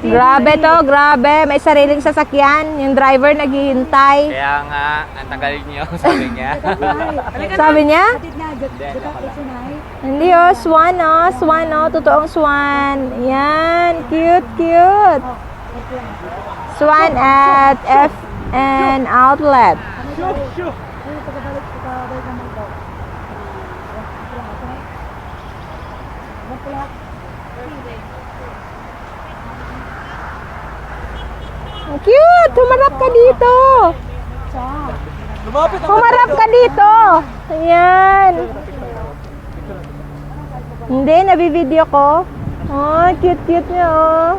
Grabe to, grabe. May sariling sasakyan. Yung driver naghihintay. Kaya nga, ang tagal niyo, sabi niya. Sabi niya? Hindi oh, swan oh. Swan oh, totoong swan. Yan, cute, cute. Swan at FN Outlet. Ang cute! Humarap ka dito! Humarap ka dito! Ayan! Hindi, nabibideo ko. Oh, cute-cute niya oh.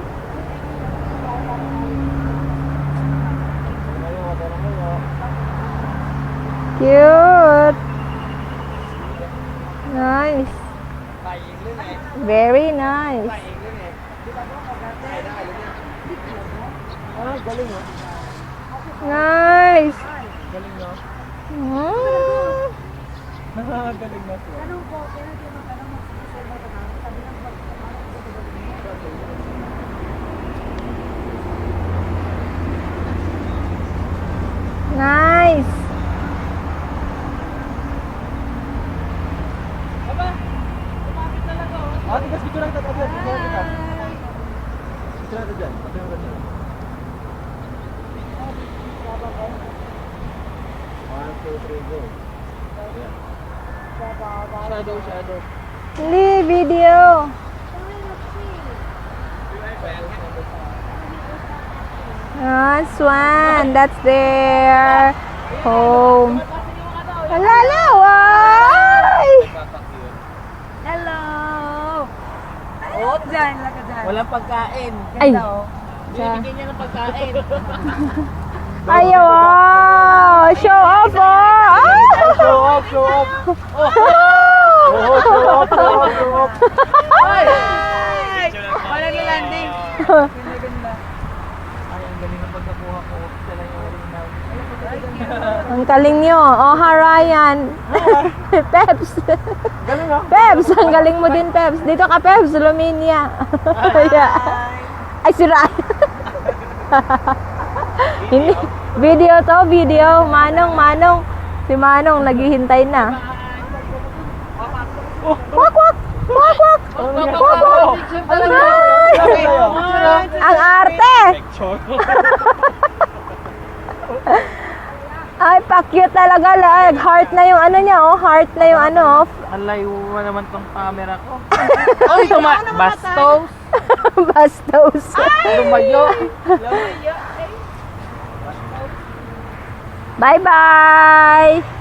Cute! Nice! Very nice! Nice! Galing no? Galing na siya. Nice! Aba, lumapit talaga oh. Tigas video lang tatabi. Video lang dyan. Video lang dyan. 1, 2, 3, go. Shadow. Hindi, video. Ah, swan. That's their home. Alala, why? Hello! Oh, dyan, laka dyan. Walang pagkain. Ay. Bibigyan niya ng pagkain. Ay, wow. Show off, oh. Show off. Oh. Show off. Ay! Wala na landing. Ganda. Ay, ang galing ng pagkakuha ko. Sila yung original. Ang galing nyo. Oh, Ryan. Peps. Galing ah. Peps, ang galing mo din, Peps. Dito ka, Peps. Luminia. Yeah. Ay, si Ryan. Hindi. Video to, video. Manong. Si Manong naghihintay na. Wak. Ay! Ang arte! Ay, pa-cute talaga. Heart na yung ano niya, oh. Heart na yung ano, oh. Ang layo naman tong camera ko. Ay, bastos. Bastos. Lumayo. Bye-bye!